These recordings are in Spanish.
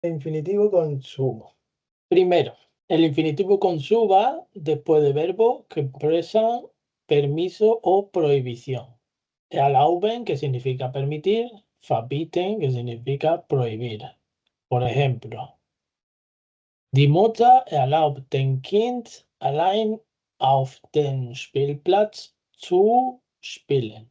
Infinitivo con su. Primero, el infinitivo con su va después de verbos que expresan permiso o prohibición. Erlauben, que significa permitir, verbieten, que significa prohibir. Por ejemplo, die Mutter erlaubt dem Kind allein auf dem Spielplatz zu spielen.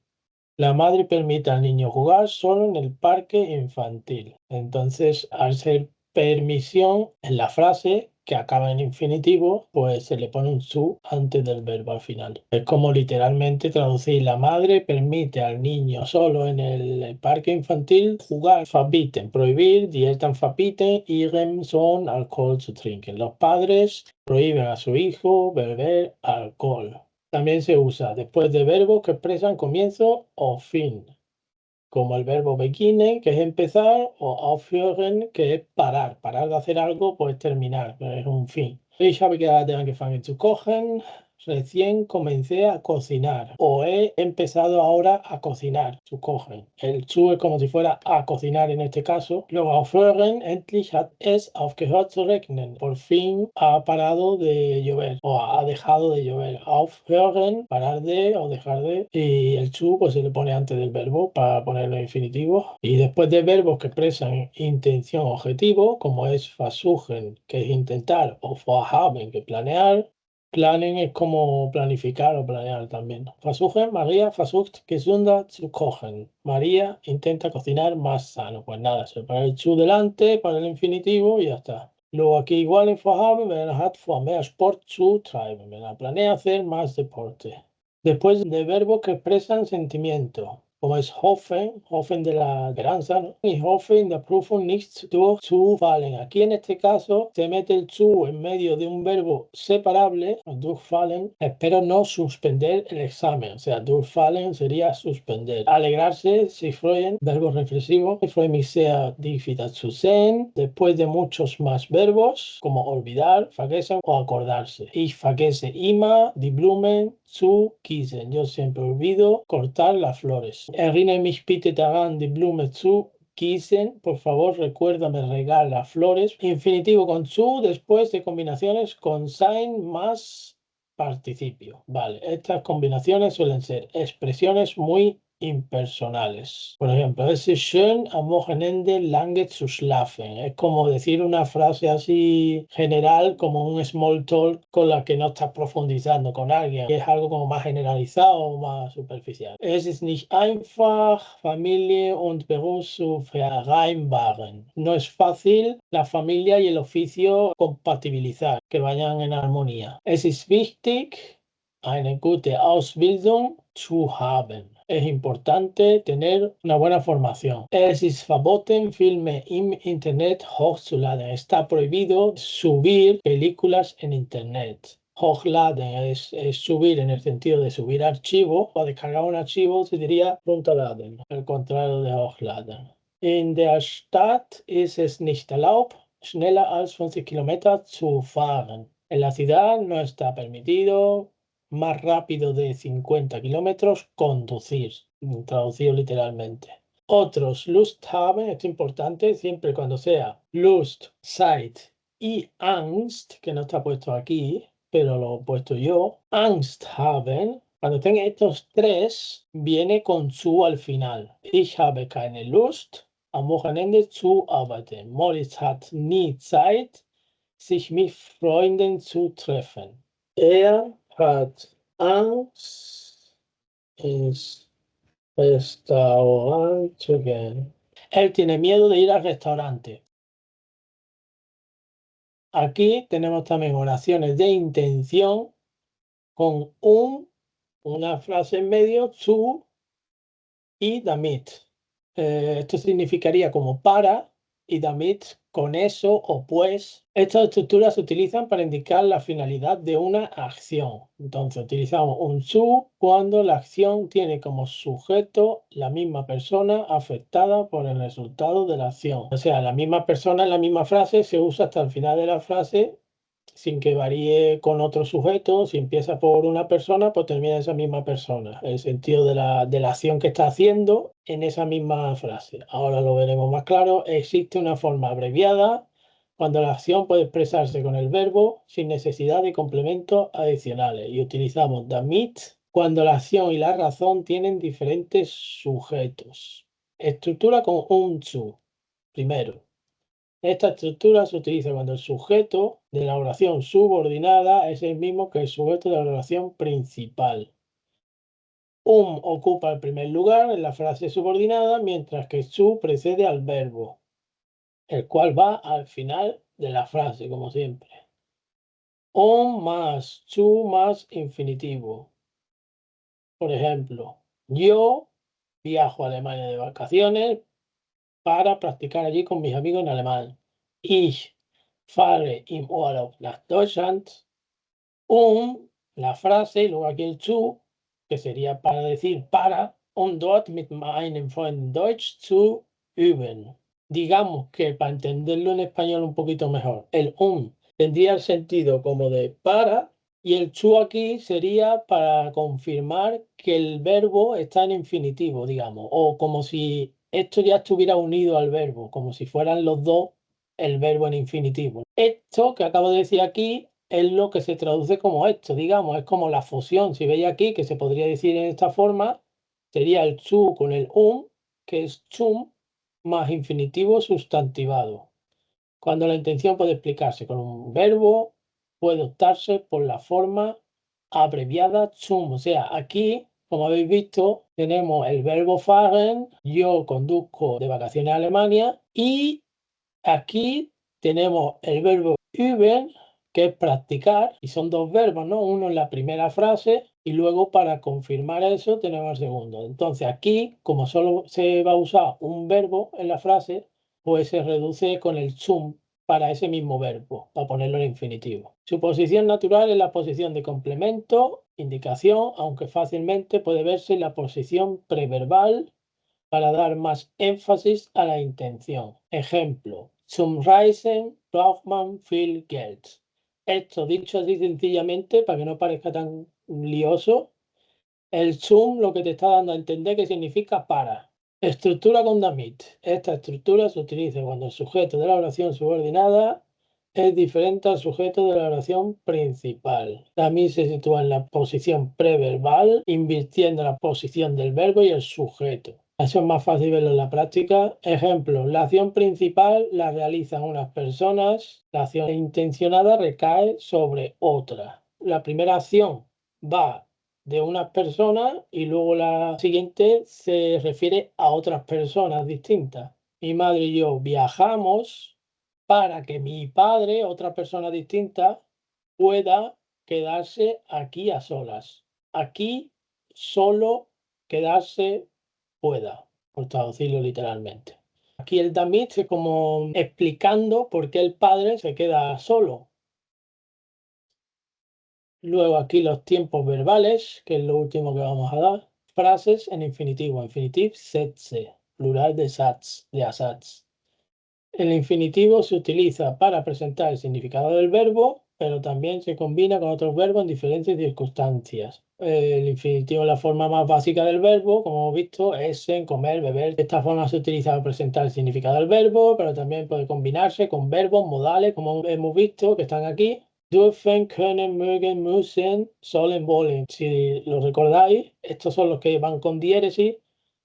La madre permite al niño jugar solo en el parque infantil. Entonces, al ser permisión en la frase que acaba en infinitivo, pues se le pone un su antes del verbo al final. Es como literalmente traducir: la madre permite al niño solo en el parque infantil jugar. Verbieten, prohibir, die Eltern verbieten ihrem Sohn Alkohol zu trinken. Los padres prohíben a su hijo beber alcohol. También se usa después de verbos que expresan comienzo o fin, como el verbo beginnen, que es empezar, o aufhören, que es parar. Parar de hacer algo, pues terminar, es un fin. Ich habe gerade angefangen zu kochen. Recién comencé a cocinar. O he empezado ahora a cocinar. Zu kochen. El zu es como si fuera a cocinar en este caso. Luego aufhören, endlich hat es aufgehört zu regnen. Por fin ha parado de llover o ha dejado de llover. Aufhören, parar de o dejar de. Y el zu pues se le pone antes del verbo para ponerlo en infinitivo. Y después de verbos que expresan intención objetivo, como es versuchen, que es intentar, o vorhaben, que planear. Planen es como planificar o planear también. Versuchen, María versucht gesünder zu kochen. María intenta cocinar más sano. Pues nada, se pone el zu delante para el infinitivo y ya está. Luego aquí igual en vorhaben, man hat vor mehr Sport zu treiben. Planea hacer más deporte. Después de verbos que expresan sentimiento, como es hoffen, hoffen de la esperanza, ¿no? Y hoffen der Prüfung nicht durchzufallen. Aquí en este caso se mete el zu en medio de un verbo separable, durchfallen, espero no suspender el examen. O sea, durchfallen sería suspender. Alegrarse, sich freuen, verbo reflexivo. Ich freue mich sehr, dich wieder zu sehen. Después de muchos más verbos, como olvidar, vergessen o acordarse. Ich vergesse immer die Blumen zu gießen. Yo siempre olvido cortar las flores. Erinnere mich bitte daran, die Blume zu gießen. Por favor, recuérdame regar las flores. Infinitivo con zu después de combinaciones con sein más participio. Vale, estas combinaciones suelen ser expresiones muy impersonales. Por ejemplo, es schön am Wochenende lange zu schlafen. Es como decir una frase así general, como un small talk con la que no estás profundizando con alguien. Es algo como más generalizado, más superficial. Es ist nicht einfach, Familie und Beruf zu vereinbaren. No es fácil la familia y el oficio compatibilizar, que vayan en armonía. Es ist wichtig, eine gute Ausbildung zu haben. Es importante tener una buena formación. Es ist verboten, Filme im Internet hochzuladen. Está prohibido subir películas en Internet. Hochladen es subir en el sentido de subir archivo. O descargar un archivo se diría runterladen, el contrario de hochladen. In der Stadt ist es nicht erlaubt, schneller als 50 Kilometer zu fahren. En la ciudad no está permitido más rápido de 50 kilómetros conducir, traducido literalmente. Otros, Lust haben, esto es importante, siempre cuando sea Lust, Zeit y Angst, que no está puesto aquí, pero lo he puesto yo. Angst haben, cuando tenga estos tres, viene con zu al final. Ich habe keine Lust, am Wochenende zu arbeiten. Moritz hat nie Zeit, sich mit Freunden zu treffen. Er hat Angst, ins Restaurant zu gehen. Él tiene miedo de ir al restaurante. Aquí tenemos también oraciones de intención con una frase en medio, zu y damit. Esto significaría como para y damit con eso o pues. Estas estructuras se utilizan para indicar la finalidad de una acción. Entonces utilizamos un su cuando la acción tiene como sujeto la misma persona afectada por el resultado de la acción. O sea, la misma persona en la misma frase se usa hasta el final de la frase sin que varíe con otro sujeto. Si empieza por una persona, pues termina esa misma persona. El sentido de la acción que está haciendo en esa misma frase. Ahora lo veremos más claro. Existe una forma abreviada cuando la acción puede expresarse con el verbo sin necesidad de complementos adicionales. Y utilizamos damit cuando la acción y la razón tienen diferentes sujetos. Estructura con un zu. Primero. Esta estructura se utiliza cuando el sujeto de la oración subordinada es el mismo que el sujeto de la oración principal. Ocupa el primer lugar en la frase subordinada, mientras que su precede al verbo, el cual va al final de la frase, como siempre. Más su más infinitivo. Por ejemplo, yo viajo a Alemania de vacaciones para practicar allí con mis amigos en alemán. Ich fahre im Urlaub nach Deutschland. La frase, y luego aquí el zu, que sería para decir para, dort mit meinem Freund Deutsch zu üben. Digamos que para entenderlo en español un poquito mejor, el tendría el sentido como de para, y el zu aquí sería para confirmar que el verbo está en infinitivo, digamos, o como si esto ya estuviera unido al verbo, como si fueran los dos el verbo en infinitivo. Esto que acabo de decir aquí es lo que se traduce como esto, digamos, es como la fusión. Si veis aquí que se podría decir en esta forma, sería el zu con el que es zum más infinitivo sustantivado. Cuando la intención puede explicarse con un verbo, puede optarse por la forma abreviada zum. O sea, aquí, como habéis visto, tenemos el verbo fahren, yo conduzco de vacaciones a Alemania, y aquí tenemos el verbo üben, que es practicar, y son dos verbos, ¿no? Uno en la primera frase y luego para confirmar eso tenemos el segundo. Entonces aquí, como solo se va a usar un verbo en la frase, pues se reduce con el zum para ese mismo verbo, para ponerlo en infinitivo. Su posición natural es la posición de complemento, indicación, aunque fácilmente puede verse en la posición preverbal para dar más énfasis a la intención. Ejemplo, zum Reisen braucht man viel Geld. Esto dicho así sencillamente, para que no parezca tan lioso, el zum lo que te está dando a entender que significa para. Estructura con damit. Esta estructura se utiliza cuando el sujeto de la oración subordinada es diferente al sujeto de la oración principal. Damit se sitúa en la posición preverbal, invirtiendo la posición del verbo y el sujeto. Eso es más fácil verlo en la práctica. Ejemplo, la acción principal la realizan unas personas, la acción intencionada recae sobre otra. La primera acción va de unas personas y luego la siguiente se refiere a otras personas distintas. Mi madre y yo viajamos para que mi padre, otra persona distinta, pueda quedarse aquí a solas. Aquí solo quedarse pueda, por traducirlo literalmente. Aquí el damit es como explicando por qué el padre se queda solo. Luego aquí los tiempos verbales, que es lo último que vamos a dar. Frases en infinitivo, infinitiv Sätze, plural de Satz, de Asatz. El infinitivo se utiliza para presentar el significado del verbo, pero también se combina con otros verbos en diferentes circunstancias. El infinitivo es la forma más básica del verbo, como hemos visto, essen, comer, beber. De esta forma se utiliza para presentar el significado del verbo, pero también puede combinarse con verbos modales, como hemos visto, que están aquí. Dürfen, können, mögen, müssen, sollen, wollen. Si lo recordáis, estos son los que van con diéresis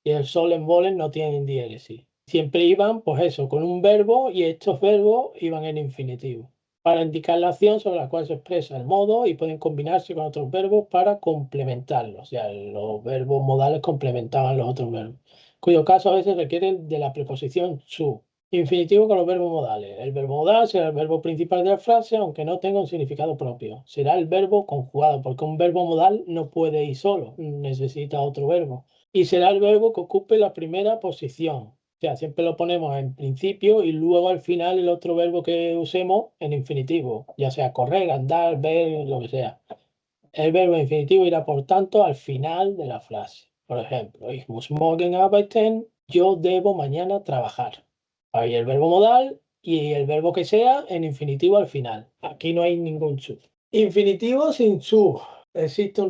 y el sollen, wollen no tienen diéresis. Siempre iban, pues eso, con un verbo y estos verbos iban en infinitivo para indicar la acción sobre la cual se expresa el modo y pueden combinarse con otros verbos para complementarlos. O sea, los verbos modales complementaban los otros verbos, cuyo caso a veces requieren de la preposición su. Infinitivo con los verbos modales. El verbo modal será el verbo principal de la frase, aunque no tenga un significado propio. Será el verbo conjugado, porque un verbo modal no puede ir solo, necesita otro verbo. Y será el verbo que ocupe la primera posición. O sea, siempre lo ponemos en principio y luego al final el otro verbo que usemos en infinitivo, ya sea correr, andar, ver, lo que sea. El verbo infinitivo irá, por tanto, al final de la frase. Por ejemplo, ich muss morgen arbeiten, yo debo mañana trabajar. Ahí el verbo modal y el verbo que sea en infinitivo al final. Aquí no hay ningún zu. Infinitivo sin zu. Existe un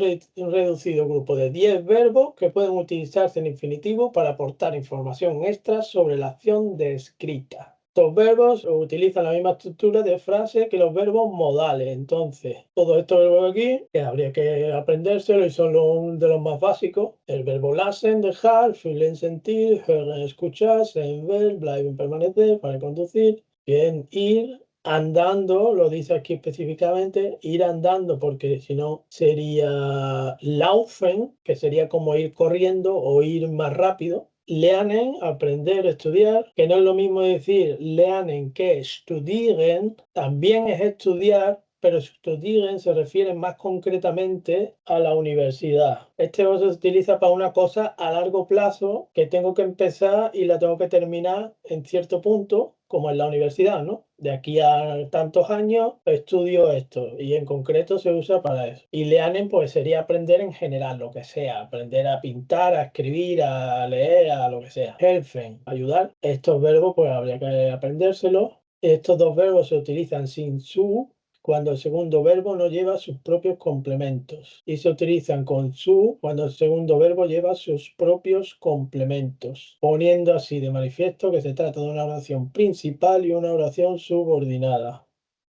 reducido grupo de 10 verbos que pueden utilizarse en infinitivo para aportar información extra sobre la acción descrita. Estos verbos utilizan la misma estructura de frase que los verbos modales. Entonces, todos estos verbos aquí, que habría que aprendérselo y son de los más básicos. El verbo lassen, dejar, fühlen, sentir, hören, escuchar, sein, ver, bleiben, permanecer, para conducir, bien, ir, andando, lo dice aquí específicamente, ir andando, porque si no sería laufen, que sería como ir corriendo o ir más rápido. Lernen, aprender, estudiar, que no es lo mismo decir lernen que studieren, también es estudiar, pero studieren se refiere más concretamente a la universidad. Este se utiliza para una cosa a largo plazo que tengo que empezar y la tengo que terminar en cierto punto, como en la universidad, ¿no? De aquí a tantos años estudio esto y en concreto se usa para eso. Y lernen pues sería aprender en general, lo que sea, aprender a pintar, a escribir, a leer, a lo que sea. Helfen, ayudar. Estos verbos pues habría que aprendérselos. Estos dos verbos se utilizan sin su cuando el segundo verbo no lleva sus propios complementos y se utilizan con su cuando el segundo verbo lleva sus propios complementos, poniendo así de manifiesto que se trata de una oración principal y una oración subordinada.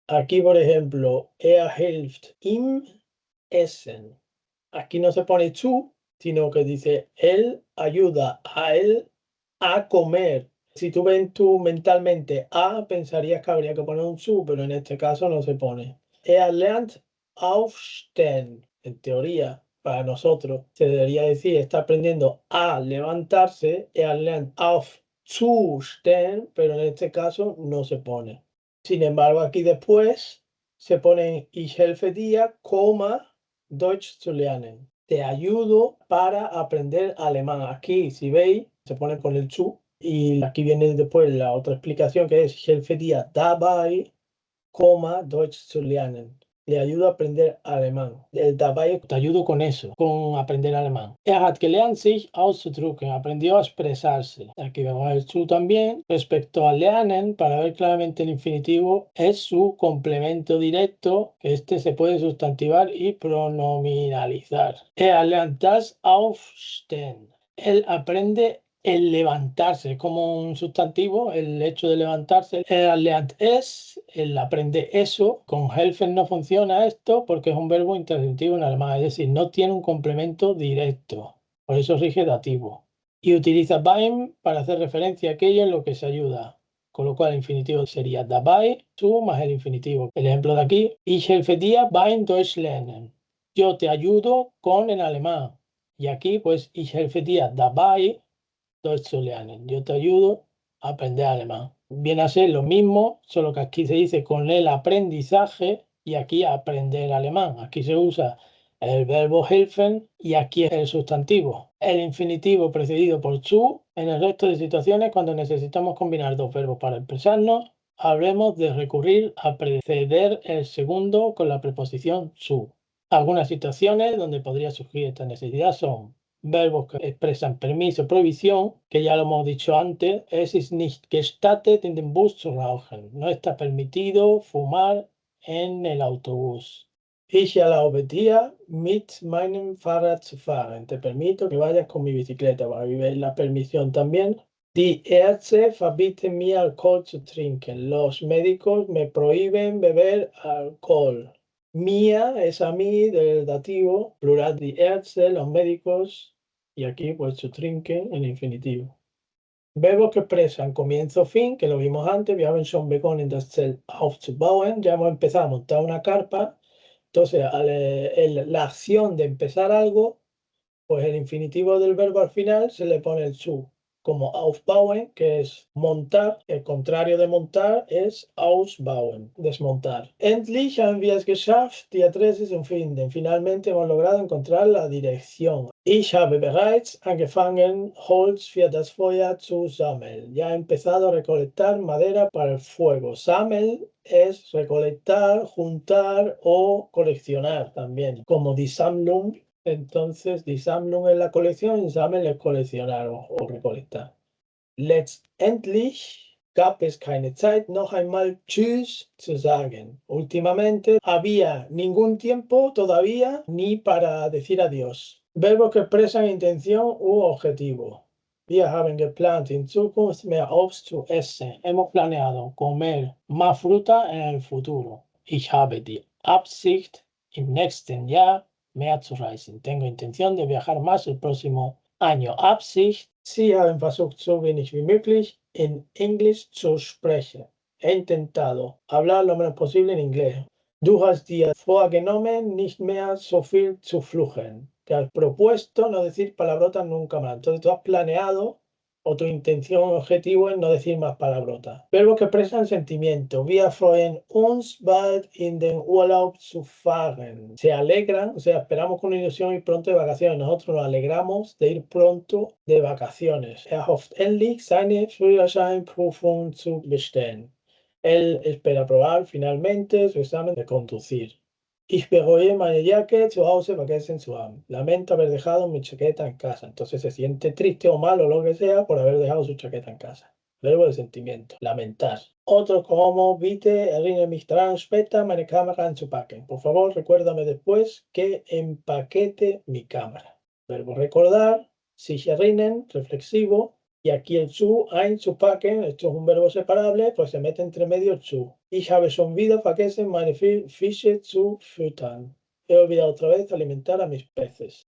Aquí, por ejemplo, hilft ihm essen. Aquí no se pone zu, sino que dice él ayuda a él a comer. Si tú ves tú mentalmente a, pensarías que habría que poner un zu, pero en este caso no se pone. Lernt aufstehen. En teoría, para nosotros, se debería decir, está aprendiendo a levantarse. Lernt aufzustehen, pero en este caso no se pone. Sin embargo, aquí después se pone ich helfe dir, Deutsch zu lernen. Te ayudo para aprender alemán. Aquí, si veis, se pone con el zu. Y aquí viene después la otra explicación que es ich helfe dir dabei, Deutsch zu lernen. Le ayudo a aprender alemán. El dabei te ayudo con eso, con aprender alemán. Hat gelernt, sich auszudrücken. Aprendió a expresarse. Aquí vemos el zu también. Respecto a lernen, para ver claramente el infinitivo, es su complemento directo, que este se puede sustantivar y pronominalizar. Lernt das Aufstehen. Él aprende el levantarse como un sustantivo, el hecho de levantarse. Lernt es, el aprende eso. Con helfen no funciona esto porque es un verbo intersitivo en alemán, es decir, no tiene un complemento directo. Por eso rige dativo. Y utiliza beim para hacer referencia a aquello en lo que se ayuda. Con lo cual el infinitivo sería dabei, zu más el infinitivo. El ejemplo de aquí, ich helfe dir beim Deutsch lernen. Yo te ayudo con el alemán. Y aquí, pues, ich helfe dir dabei, Deutsch zu lernen. Yo te ayudo a aprender alemán. Viene a ser lo mismo, solo que aquí se dice con el aprendizaje y aquí aprender alemán. Aquí se usa el verbo helfen y aquí el sustantivo. El infinitivo precedido por zu. En el resto de situaciones, cuando necesitamos combinar dos verbos para expresarnos, habremos de recurrir a preceder el segundo con la preposición zu. Algunas situaciones donde podría surgir esta necesidad son verbos que expresan permiso, prohibición, que ya lo hemos dicho antes, es ist nicht gestattet in den Bus zu rauchen. No está permitido fumar en el autobús. Ich erlaube dir, mit meinem Fahrrad zu fahren. Te permito que vayas con mi bicicleta. Va a vivir la permisión también. Die Ärzte verbieten mir Alkohol zu trinken. Los médicos me prohíben beber alcohol. Mía es a mí del dativo, plural de Ärzte, los médicos, y aquí pues zu trinken en infinitivo. Verbos que expresan comienzo fin, que lo vimos antes, wir haben schon begonnen das Zelt aufzubauen, ya hemos empezado a montar una carpa, entonces la acción de empezar algo, pues el infinitivo del verbo al final se le pone el zu, como aufbauen, que es montar. El contrario de montar es ausbauen, desmontar. Endlich haben wir es geschafft, die Adresse zu finden. Finalmente hemos logrado encontrar la dirección. Ich habe bereits angefangen, Holz für das Feuer zu sammeln. Ya he empezado a recolectar madera para el fuego. Sammeln es recolectar, juntar o coleccionar también, como die Sammlung. Entonces, die Sammlung es la colección y Sammeln es coleccionar o recolectar. Letztendlich, gab es keine Zeit, noch einmal Tschüss zu sagen. Últimamente había ningún tiempo todavía ni para decir adiós. Verbos que expresan intención u objetivo. Wir haben geplant, in Zukunft mehr Obst zu essen. Hemos planeado comer más fruta en el futuro. Ich habe die Absicht, im nächsten Jahr mehr zu reisen. Tengo intención de viajar más el próximo año. Absicht. Sie haben versucht, so wenig wie möglich in Englisch zu sprechen. He intentado hablar lo menos posible en inglés. Du hast dir vorgenommen, nicht mehr so viel zu fluchen. Te has propuesto no decir palabrotas nunca más. Entonces tú has planeado o tu intención o objetivo es no decir más palabrotas. Verbos que expresan sentimiento. Wir freuen uns bald in den Urlaub zu fahren. Se alegran, o sea, esperamos con ilusión ir pronto de vacaciones. Nosotros nos alegramos de ir pronto de vacaciones. Hofft endlich seine Führerscheinprüfung zu bestehen. Él espera aprobar finalmente su examen de conducir. Ich bereue meine Jacke zu Hause vergessen zu haben. Lamento haber dejado mi chaqueta en casa. Entonces se siente triste o mal o lo que sea por haber dejado su chaqueta en casa. Verbo de sentimiento. Lamentar. Otro como bitte erinnere mich daran später meine Kamera einzupacken. Por favor, recuérdame después que empaquete mi cámara. Verbo recordar. Sich erinnern, reflexivo. Y aquí el zu, einzupacken, esto es un verbo separable, pues se mete entre medio el zu. Ich habe schon wieder vergessen, meine Fische zu füttern. He olvidado otra vez alimentar a mis peces.